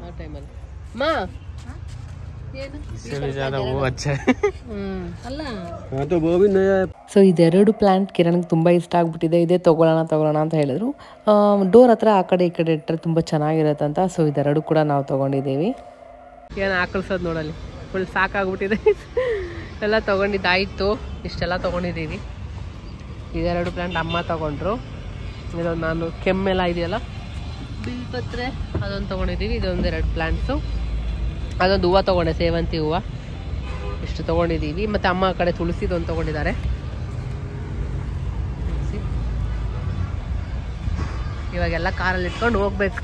ಆ ಟೈಮಲ್ಲಿ. ಮಾ ಸೊ ಇದೆರಡು ಪ್ಲಾಂಟ್ ಕಿರಣ್ಗೆ ತುಂಬ ಇಷ್ಟ ಆಗ್ಬಿಟ್ಟಿದೆ. ಇದೇ ತಗೊಳ್ಳೋಣ ಅಂತ ಹೇಳಿದ್ರು. ಡೋರ್ ಹತ್ರ ಆ ಕಡೆ ಈ ಕಡೆ ಇಟ್ಟರೆ ತುಂಬ ಚೆನ್ನಾಗಿರತ್ತಂತ. ಸೊ ಇದೆರಡು ಕೂಡ ನಾವು ತೊಗೊಂಡಿದ್ದೀವಿ. ಏನು ಆಕಳ್ಸೋದು ನೋಡಲ್ಲಿ, ಫುಲ್ ಸಾಕಾಗ್ಬಿಟ್ಟಿದೆ. ಎಲ್ಲ ತೊಗೊಂಡಿದ್ದಾಯಿತು, ಇಷ್ಟೆಲ್ಲ ತೊಗೊಂಡಿದ್ದೀವಿ. ಇದೆರಡು ಪ್ಲಾಂಟ್ ಅಮ್ಮ ತೊಗೊಂಡ್ರು. ಇದೊಂದು ನಾನು ಕೆಮ್ಮೆಲ್ಲ ಇದೆಯಲ್ಲ ಬಿಲ್ಪತ್ರೆ ಅದೊಂದು ತೊಗೊಂಡಿದ್ದೀವಿ. ಇದೊಂದು 2 ಪ್ಲಾಂಟ್ಸು. ಅದೊಂದು ಹೂವು ತೊಗೊಂಡೆ, ಸೇವಂತಿ ಹೂವು. ಇಷ್ಟು ತೊಗೊಂಡಿದ್ದೀವಿ. ಮತ್ತು ಅಮ್ಮ ಆ ಕಡೆ ತುಳಸಿದೊಂದು ತೊಗೊಂಡಿದ್ದಾರೆ. ಇವಾಗೆಲ್ಲ ಕಾರಲ್ಲಿ ಇಟ್ಕೊಂಡು ಹೋಗ್ಬೇಕು.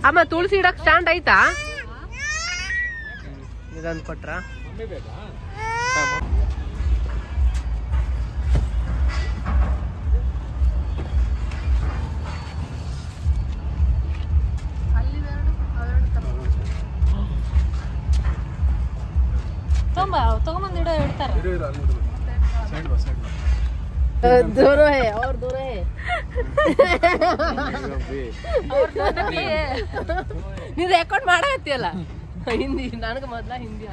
ಅಮ್ಮ ತುಳಸಿ ಇಡಕ್ಕೆ ಸ್ಟ್ಯಾಂಡ್ ಆಯ್ತಾ? ಇದೊಂದು ಕೊಟ್ರ ತಗೊಂಬಂದು ಇಡೋ ಇಡ್ತಾರ. ದೂರ ಅವ್ರ ದೂರ ನೀನು ರೆಕಾರ್ಡ್ ಮಾಡತ್ತಿಯಲ್ಲ ಹಿಂದಿ. ನನಗೆ ಮೊದ್ಲ ಹಿಂದಿ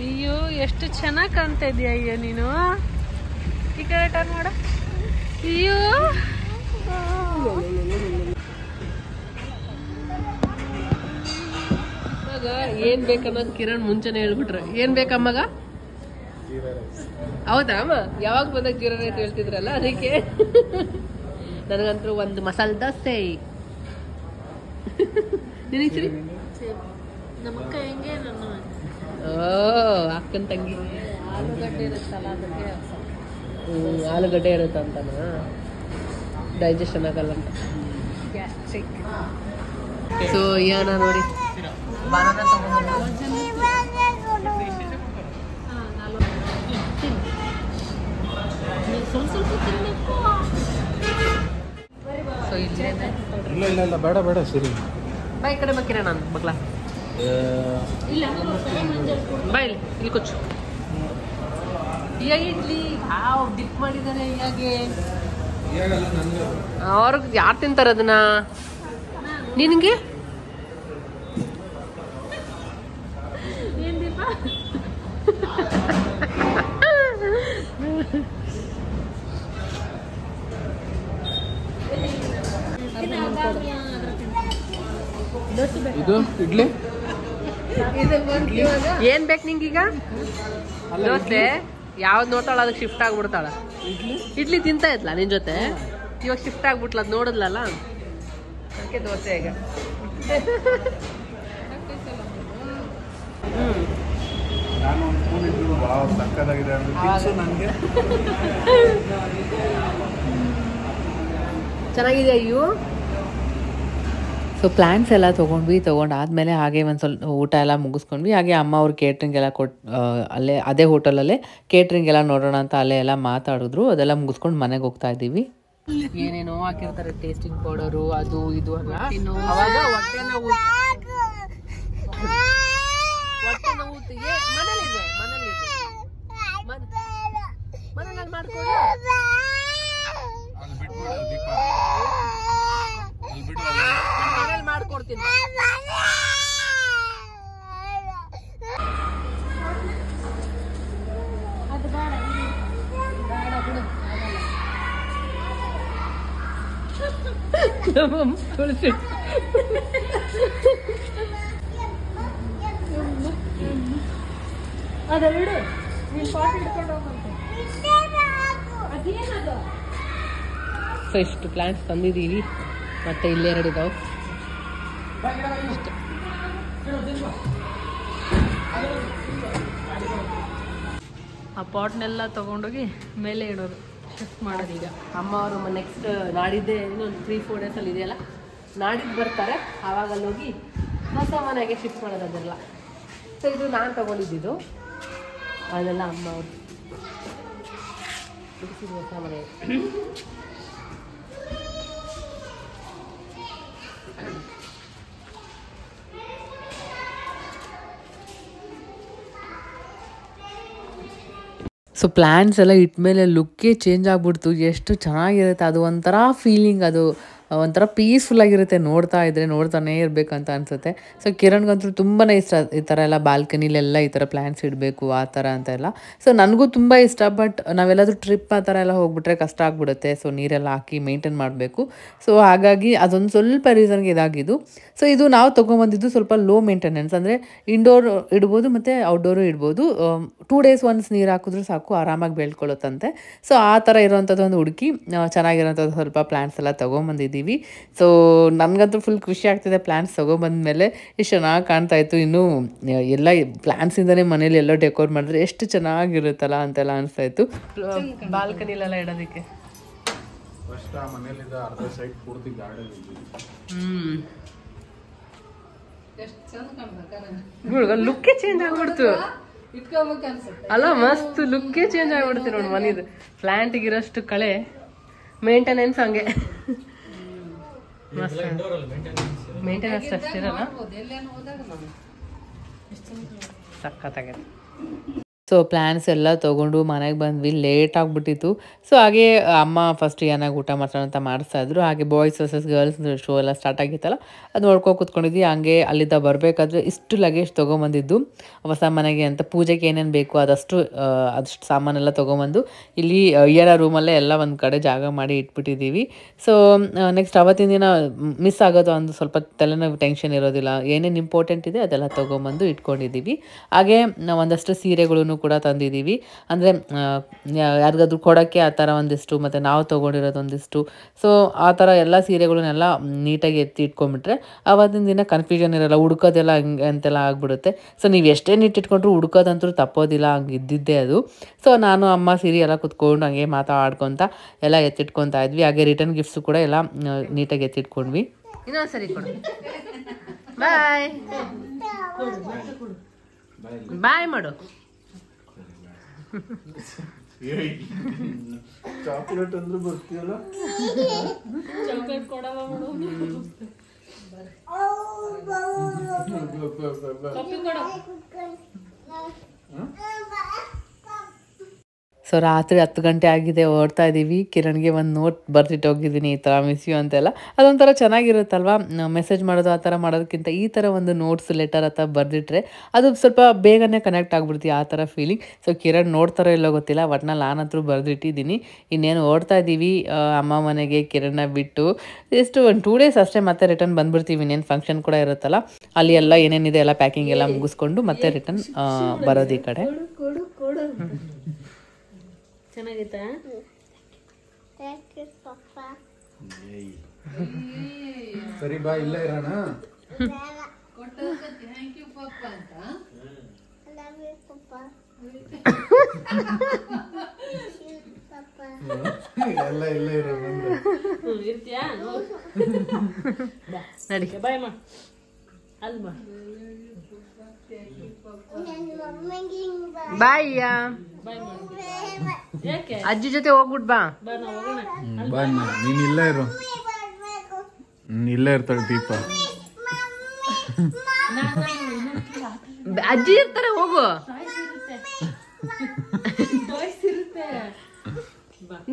ಅಯ್ಯೋ ಎಷ್ಟು ಚೆನ್ನಾಗಿ ಕಾಣ್ತಾ ಇದೀಯ ಅಯ್ಯೋ ನೀನು. ಈ ಕಡೆ ಟರ್ನ್ ಮಾಡ. ಅಯ್ಯೋ ಏನ್ ಬೇಕನ್ನೋದು ಕಿರಣ್ ಮುಂಚೆನೆ ಹೇಳ್ಬಿಟ್ರು. ಏನ್ ಬೇಕಮ್ಮಗ? ಹೌದಾ ಅಮ್ಮ? ಯಾವಾಗ ಬಂದಾಗ ಜೀರಾ ರೈಸ್ ಹೇಳ್ತಿದ್ರಲ್ಲ ಅದಕ್ಕೆ. ನನಗಂತೂ ಒಂದು ಮಸಾಲೆ ದೋಸೆ. ನಿನಗೆ ಸರಿ? ನಮ್ಮಕ್ಕ ಹೆಂಗೆ ನನ್ನ ಅಕ್ಕನ ತಂಗಿ ಆಲೂಗಡ್ಡೆ ಇರುತ್ತಲ್ಲ ಅದಕ್ಕೆ ಆಲೂಗಡ್ಡೆ ಇರುತ್ತೆ ಅಂತನ ಡೈಜೆಷನ್ ಆಗಲ್ಲ ಅಂತ. ಗ್ಯಾಸ್ಟ್ರಿಕ್. ಸೊ ಏನ ನೋಡಿ ಬಾನಾನ ತಗೊಂಡ್ಬಂದು ಸ್ವಲ್ಪ ತಿನ್ಬೇಕು. ಸೊ ಇಲ್ಲೇ ಇಲ್ಲ ಬೇಡ ಬೇಡ ಸರಿ ಬಾ ಈ ಕಡೆ ಬಕ್ಕಿರ ನಾನು ಮಗ್ಲ ಇಲ್ಲ ಬಾ ಇಲ್ಲಿ ಕೂಚು. ಈಗ ಇಡ್ಲಿ ಯಾವ ಡಿಪ್ ಮಾಡಿದ್ದಾರೆ ಹೀಗೆ ಅವ್ರಿಗೆ ಯಾರು ತಿಂತಾರೆ ಅದನ್ನ? ನಿನಗೆ ಏನ್ ದೀಪ? ಇದು ಇಡ್ಲಿ ಏನ್ ಬೇಕು ನಿಂಗೀಗ? ದೋಸೆ ಯಾವ್ದು ನೋಡ್ತಾಳ ಅದಕ್ಕೆ ಶಿಫ್ಟ್ ಆಗ್ಬಿಡ್ತಾಳ. ಇಡ್ಲಿ ತಿಂತಾ ಇದ್ಲ ನಿನ್ ಜೊತೆ, ಇವಾಗ ಶಿಫ್ಟ್ ಆಗ್ಬಿಟ್ಲ. ಅದ್ ನೋಡಿದ್ಲಲ್ಲ ಅದಕ್ಕೆ ದೋಸೆ ಈಗ. ಚೆನ್ನಾಗಿದೆ ಅಯ್ಯೋ. ಸೊ ಪ್ಲ್ಯಾನ್ಸ್ ಎಲ್ಲ ತೊಗೊಂಡಾದ್ಮೇಲೆ ಹಾಗೆ ಒಂದು ಸ್ವಲ್ಪ ಊಟ ಎಲ್ಲ ಮುಗಿಸ್ಕೊಂಡ್ವಿ. ಹಾಗೆ ಅಮ್ಮ ಅವ್ರು ಕೇಟ್ರಿಂಗ್ ಎಲ್ಲ ಅಲ್ಲೇ ಅದೇ ಹೋಟೆಲಲ್ಲೇ ಕೇಟ್ರಿಂಗ್ ಎಲ್ಲ ನೋಡೋಣ ಅಂತ ಅಲ್ಲೇ ಎಲ್ಲ ಮಾತಾಡಿದ್ರು. ಅದೆಲ್ಲ ಮುಗಿಸ್ಕೊಂಡು ಮನೆಗೆ ಹೋಗ್ತಾ ಇದ್ದೀವಿ. ಏನೇನೋ ಹಾಕಿರ್ತಾರೆ, ಟೇಸ್ಟಿಂಗ್ ಪೌಡರು ಅದು ಇದು ಅಲ್ಲ. ಅವಾಗ ಹೊಟ್ಟೆ ನೋವು ಮನೇಲಿದೆ ಮನೇಲಿ ಮಾಡ್ಕೊಳ್ಳಿ. ಮನೇಲಿ ಮಾಡ್ಕೊಡ್ತೀನಿ. ಅದು ಬೇಡ ಬಿಡು. ತುಳಸಿ ಅದೆರಡು ನೀನು ಪಾಟ್ ಹಿಡ್ಕೊಂಡು ಹೋಗಂತೆ. ಅದೇನದು? ಸೊ ಇಷ್ಟು ಪ್ಲಾಂಟ್ಸ್ ತಂದಿದ್ದೀವಿ. ಮತ್ತೆ ಇಲ್ಲೇ ಎರಡು ಇದಾವೆ. ಆ ಪಾಟ್ನೆಲ್ಲ ತಗೊಂಡೋಗಿ ಮೇಲೆ ಇಡೋದು, ಶಿಫ್ಟ್ ಮಾಡೋದು. ಈಗ ಅಮ್ಮ ಅವರು ನೆಕ್ಸ್ಟ್ ನಾಡಿದ್ದೆ ಇನ್ನೊಂದು 3-4 ಡೇಸಲ್ಲಿ ಇದೆಯಲ್ಲ, ನಾಡಿದ್ದು ಬರ್ತಾರೆ. ಆವಾಗ ಅಲ್ಲೋಗಿ ಹೊಸ ಮನೆಗೆ ಶಿಫ್ಟ್ ಮಾಡೋದು ಅದೆಲ್ಲ. ಸೊ ಇದು ನಾನು ತಗೊಂಡಿದ್ದು, ಅದೆಲ್ಲ ಅಮ್ಮ ಅವರು ಬಿಡಿಸಿದ ಹೊಸ ಮನೆ. ಸೊ ಪ್ಲ್ಯಾನ್ಸ್ ಎಲ್ಲ ಇಟ್ಮೇಲೆ ಲುಕ್ಕೇ ಚೇಂಜ್ ಆಗಿಬಿಡ್ತು. ಎಷ್ಟು ಚೆನ್ನಾಗಿರುತ್ತೆ ಅದು, ಒಂಥರ ಫೀಲಿಂಗ್, ಅದು ಒಂಥರ ಪೀಸ್ಫುಲ್ಲಾಗಿರುತ್ತೆ. ನೋಡ್ತಾನೇ ಇರಬೇಕಂತ ಅನಿಸುತ್ತೆ. ಸೊ ಕಿರಣ್ಗಂತೂ ತುಂಬಾ ಇಷ್ಟ ಈ ಥರ ಎಲ್ಲ ಬಾಲ್ಕನಿಲೆಲ್ಲ ಈ ಥರ ಪ್ಲ್ಯಾನ್ಸ್ ಇಡಬೇಕು ಆ ಥರ ಅಂತ ಎಲ್ಲ. ಸೊ ನನಗೂ ತುಂಬ ಇಷ್ಟ. ಬಟ್ ನಾವೆಲ್ಲಾದರೂ ಟ್ರಿಪ್ ಆ ಥರ ಎಲ್ಲ ಹೋಗ್ಬಿಟ್ರೆ ಕಷ್ಟ ಆಗಿಬಿಡುತ್ತೆ. ಸೊ ನೀರೆಲ್ಲ ಹಾಕಿ ಮೇಂಟೈನ್ ಮಾಡಬೇಕು. ಸೊ ಹಾಗಾಗಿ ಅದೊಂದು ಸ್ವಲ್ಪ ರೀಸನ್ಗೆ ಇದಾಗಿದ್ದು. ಸೊ ಇದು ನಾವು ತೊಗೊಂಬಂದಿದ್ದು ಸ್ವಲ್ಪ ಲೋ ಮೇಂಟೆನೆನ್ಸ್, ಅಂದರೆ ಇಂಡೋರ್ ಇಡ್ಬೋದು ಮತ್ತು ಔಟ್ಡೋರು ಇಡ್ಬೋದು. 2 days ಒನ್ಸ್ ನೀರು ಹಾಕಿದ್ರೂ ಸಾಕು, ಆರಾಮಾಗಿ ಬೆಳ್ಕೊಳ್ಳುತ್ತಂತೆ. ಸೊ ಆ ಥರ ಇರೋವಂಥದ್ದು ಒಂದು ಹುಡುಕಿ ಚೆನ್ನಾಗಿರೋಂಥದ್ದು ಸ್ವಲ್ಪ ಪ್ಲ್ಯಾಂಟ್ಸ್ ಎಲ್ಲ ತೊಗೊಂಬಂದಿದ್ದೀವಿ. ಇದ್ದೀವಿ. ಸೊ ನನಗಂತೂ ಫುಲ್ ಖುಷಿ ಆಗ್ತಿದೆ ಪ್ಲ್ಯಾನ್ಸ್ ತೊಗೊಬಂದ್ಮೇಲೆ. ಎಷ್ಟು ಚೆನ್ನಾಗಿ ಕಾಣ್ತಾ ಇತ್ತು. ಇನ್ನೂ ಎಲ್ಲ ಪ್ಲ್ಯಾನ್ಸಿಂದನೇ ಮನೇಲಿ ಎಲ್ಲ ಡೆಕೋರ್ ಮಾಡಿದ್ರೆ ಎಷ್ಟು ಚೆನ್ನಾಗಿರುತ್ತಲ್ಲ ಅಂತೆಲ್ಲ ಅನಿಸ್ತಾ ಇತ್ತು. ಬಾಲ್ಕನಿಲೆಲ್ಲ ಇಡೋದಕ್ಕೆ ಫಸ್ಟ್ ಆ ಮನೇಲಿದ್ದ ಅರ್ಧ ಸೈಡ್ ಪೂರ್ತಿ ಗಾರ್ಡನ್ ಎಷ್ಟು ಚಂದ ಕಾಣ್ತಾರೆ. ಲುಕ್ಕೇ ಚೇಂಜ್ ಆಗ್ಬಿಡ್ತು ಇಟ್ಕೋಬೇಕು ಅನ್ಸುತ್ತೆ ಅಲ್ಲ, ಮಸ್ತ್ ಲುಕ್ಕೇ ಚೇಂಜ್ ಆಗ್ಬಿಡ್ತು ನೋಡಿ ಮನಿದು. ಪ್ಲಾಂಟಿಗಿರೋಷ್ಟು ಕಳೆ ಮೇಂಟೆನೆನ್ಸ್ ಹಂಗೆ ಮಸ್ತ್ ಮೇಂಟೆನೆನ್ಸ್ ಅಷ್ಟಿರಲ್ಲ, ಎಲ್ಲೇನು ಹೋದಾಗ ನಾವು ಸಖತ್ತಾಗೈತೆ. ಸೊ ಪ್ಲ್ಯಾನ್ಸ್ ಎಲ್ಲ ತೊಗೊಂಡು ಮನೆಗೆ ಬಂದ್ವಿ. ಲೇಟ್ ಆಗಿಬಿಟ್ಟಿತ್ತು. ಸೊ ಹಾಗೆ ಅಮ್ಮ ಫಸ್ಟ್ ಏನಾಗಿ ಊಟ ಮಾಡ್ಸೋಣ ಅಂತ ಮಾಡಿಸ್ತಾ ಇದ್ರು. ಹಾಗೆ ಬಾಯ್ಸ್ ವರ್ಸಸ್ ಗರ್ಲ್ಸ್ ಶೋ ಎಲ್ಲ ಸ್ಟಾರ್ಟ್ ಆಗಿತ್ತಲ್ಲ, ಅದು ನೋಡ್ಕೊಂಡು ಕೂತ್ಕೊಂಡಿದ್ವಿ. ಹಂಗೆ ಅಲ್ಲಿದ್ದ ಬರಬೇಕಾದ್ರೆ ಇಷ್ಟು ಲಗೇಜ್ ತೊಗೊಂಬಂದಿದ್ದು ಹೊಸ ಮನೆಗೆ ಅಂತ, ಪೂಜೆಗೆ ಏನೇನು ಬೇಕು ಅದಷ್ಟು ಸಾಮಾನೆಲ್ಲ ತೊಗೊಂಬಂದು ಇಲ್ಲಿ ಇಯರ ರೂಮಲ್ಲೇ ಎಲ್ಲ ಒಂದು ಕಡೆ ಜಾಗ ಮಾಡಿ ಇಟ್ಬಿಟ್ಟಿದ್ದೀವಿ. ಸೊ ನೆಕ್ಸ್ಟ್ ಅವತ್ತಿನ ದಿನ ಮಿಸ್ ಆಗೋದು ಒಂದು ಸ್ವಲ್ಪ ತಲೆನೋವು, ಟೆನ್ಷನ್ ಇರೋದಿಲ್ಲ. ಏನೇನು ಇಂಪಾರ್ಟೆಂಟ್ ಇದೆ ಅದೆಲ್ಲ ತೊಗೊಂಬಂದು ಇಟ್ಕೊಂಡಿದ್ದೀವಿ. ಹಾಗೆ ನಾವು ಒಂದಷ್ಟು ಸೀರೆಗಳನ್ನು ಕೂಡ ತಂದಿದ್ದೀವಿ. ಅಂದರೆ ಯಾರಿಗಾದ್ರೂ ಕೊಡೋಕ್ಕೆ ಆ ಥರ ಒಂದಿಷ್ಟು, ಮತ್ತು ನಾವು ತೊಗೊಂಡಿರೋದು ಒಂದಿಷ್ಟು. ಸೊ ಆ ಥರ ಎಲ್ಲ ಸೀರೆಗಳನ್ನೆಲ್ಲ ನೀಟಾಗಿ ಎತ್ತಿ ಇಟ್ಕೊಂಡ್ಬಿಟ್ರೆ ಆವತ್ತಿನ ದಿನ ಕನ್ಫ್ಯೂಷನ್ ಇರೋಲ್ಲ, ಹುಡ್ಕೋದೆಲ್ಲ ಹಂಗೆ ಅಂತೆಲ್ಲ ಆಗಿಬಿಡುತ್ತೆ. ಸೊ ನೀವು ಎಷ್ಟೇ ನೀಟಿಟ್ಕೊಂಡ್ರು ಹುಡ್ಕೋದಂತೂ ತಪ್ಪೋದಿಲ್ಲ, ಹಂಗೆ ಇದ್ದಿದ್ದೆ ಅದು. ಸೊ ನಾನು ಅಮ್ಮ ಸೀರೆ ಎಲ್ಲ ಕುತ್ಕೊಂಡು ಹಂಗೆ ಮಾತಾಡ್ಕೊತ ಎಲ್ಲ ಎತ್ತಿಟ್ಕೊತಾ ಇದ್ವಿ. ಹಾಗೆ ರಿಟರ್ನ್ ಗಿಫ್ಟ್ಸು ಕೂಡ ಎಲ್ಲ ನೀಟಾಗಿ ಎತ್ತಿಟ್ಕೊಂಡ್ವಿ. ಇನ್ನೊಂದು ಸರಿ ಕೊಡು. ಬಾಯ್ ಬಾಯ್ ಮಾಡು. ಚಾಕ್ಲೇಟ್ ಅಂದ್ರೆ ಬರ್ತೀಯಲ್ಲ. ಚಾಕ್ಲೇಟ್ ಕೊಡವ ಮಾಡು. ಕಾಫಿ ಕೊಡು. ಸೊ ರಾತ್ರಿ 10 ಗಂಟೆ ಆಗಿದೆ, ಓಡ್ತಾ ಇದ್ದೀವಿ. ಕಿರಣ್ಗೆ ಒಂದು ನೋಟ್ ಬರ್ದಿಟ್ಟು ಹೋಗಿದ್ದೀನಿ, ಈ ಥರ ಮಿಸ್ ಯು ಅಂತೆಲ್ಲ. ಅದೊಂಥರ ಚೆನ್ನಾಗಿರುತ್ತಲ್ವ, ಮೆಸೇಜ್ ಮಾಡೋದು ಆ ಥರ ಮಾಡೋದಕ್ಕಿಂತ ಈ ಥರ ಒಂದು ನೋಟ್ಸ್ ಲೆಟರ್ ಆ ಥರ ಬರೆದಿಟ್ರೆ ಅದು ಸ್ವಲ್ಪ ಬೇಗನೆ ಕನೆಕ್ಟ್ ಆಗಿಬಿಡ್ತೀವಿ, ಆ ಥರ ಫೀಲಿಂಗ್. ಸೊ ಕಿರಣ್ ನೋಡ್ತಾರೋ ಇಲ್ಲೋ ಗೊತ್ತಿಲ್ಲ, ಒಟ್ನಲ್ಲಿ ನಾನಂತೂ ಬರೆದಿಟ್ಟಿದ್ದೀನಿ. ಇನ್ನೇನು ಓಡ್ತಾ ಇದ್ದೀವಿ ಅಮ್ಮ ಮನೆಗೆ ಕಿರಣ್ನ ಬಿಟ್ಟು. ಎಷ್ಟು ಒಂದು 2 days ಅಷ್ಟೇ, ಮತ್ತೆ ರಿಟರ್ನ್ ಬಂದುಬಿಡ್ತೀವಿ. ಇನ್ನೇನು ಫಂಕ್ಷನ್ ಕೂಡ ಇರುತ್ತಲ್ಲ, ಅಲ್ಲಿ ಎಲ್ಲ ಏನೇನಿದೆ ಎಲ್ಲ ಪ್ಯಾಕಿಂಗ್ ಎಲ್ಲ ಮುಗಿಸ್ಕೊಂಡು ಮತ್ತೆ ರಿಟರ್ನ್ ಬರೋದು ಈ ಕಡೆ. ಚೆನ್ನಾಗಿತ್ತಾ? ಸರಿ ಬಾ, ಇಲ್ಲ ಇರೋಣ. ಕೊಟ್ಟದಕ್ಕೆ ಥ್ಯಾಂಕ್ ಯು ಪಪ್ಪ ಅಂತ. ಎಲ್ಲ ಇಲ್ಲ ಇರೋಣ. ಇರ್ತೀಯಾ? ನಡಿ ಬಾಯ್ ಮಾ. ಅಲ್ಲಿ ಬಾ. ಬಾಯ್ಯ, ಬಾಯ್ ಮಾ. ಯಾಕೆ? ಅಜ್ಜಿ ಜೊತೆ ಹೋಗ್ಬಿಟ್ ಬಾ. ಬಾ ನಾವು ಹೋಗೋಣ. ಬಾಯ್ ಮಾ, ನೀನ್ ಇಲ್ಲೇ ಇರು. ಇಲ್ಲೇ ಇರ್ತಾಳೆ ದೀಪ. ಅಜ್ಜಿ ಇರ್ತಾರೆ, ಹೋಗು.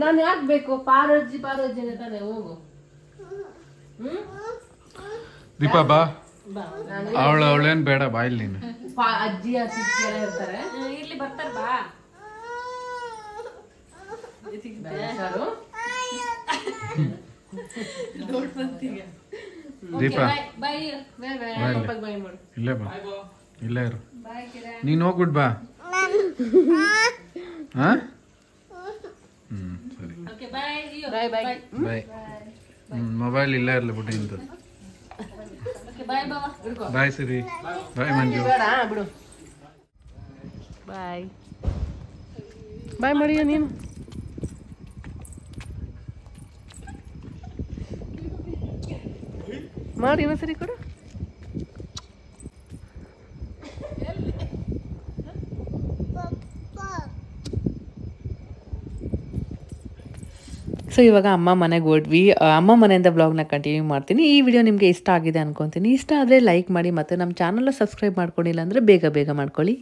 ನಾನು ಯಾಕೆ ಬೇಕು? ಪಾರಜ್ಜಿ ತಾನೆ, ಹೋಗು. ದೀಪ ಬಾ. ಅವಳೇನ್ ಬೇಡ, ಬಾ ಇಲ್ಲಿ ನೀನು. ಅಜ್ಜಿ ಅಜ್ಜಿ ಎಲ್ಲ ಇರ್ತಾರೆ. ಇಲ್ಲಿ ಬರ್ತಾರ ಬಾ. ದೀಪ ಬಾಯ್ ಬಾಯ್ ಇಲ್ಲೇ ಬಾ, ಇಲ್ಲೇ ಇರು. ನೀನ್ ಹೋಗ್ಬಿಟ್ ಬಾ. ಹಾ ಸರಿ, ಓಕೆ ಬಾಯ್. ಬಾಯ್ ಬಾಯ್ ಬಾಯ್. ಮೊಬೈಲ್ ಇಲ್ಲೇ ಇರ್ಲಿ ಬಿಟ್ಟು ಇಂತ. ಓಕೆ ಬಾಯ್ ಬಾವಾ. ಬಾಯ್ ಸರಿ, ಬಾಯ್ ಮಂಜು. ಬೇಡ ಬಿಡು. ಬಾಯ್ ಬಾಯ್ ಮಾಡಿಯ ನೀನು. ಮಾಡಿ ಇನ್ನೊಂದ್ಸರಿ ಕೊಡು. ಸೊ ಇವಾಗ ಅಮ್ಮ ಮನೆಗೆ ಹೊರಟ್ವಿ. ಅಮ್ಮ ಮನೆಯಿಂದ ಬ್ಲಾಗ್ನ ಕಂಟಿನ್ಯೂ ಮಾಡ್ತೀನಿ. ಈ ವಿಡಿಯೋ ನಿಮಗೆ ಇಷ್ಟ ಆಗಿದೆ ಅನ್ಕೊತೀನಿ. ಇಷ್ಟ ಆದರೆ ಲೈಕ್ ಮಾಡಿ, ಮತ್ತು ನಮ್ಮ ಚಾನಲ್ನ ಸಬ್ಸ್ಕ್ರೈಬ್ ಮಾಡ್ಕೊಂಡಿಲ್ಲ ಅಂದರೆ ಬೇಗ ಮಾಡ್ಕೊಳ್ಳಿ.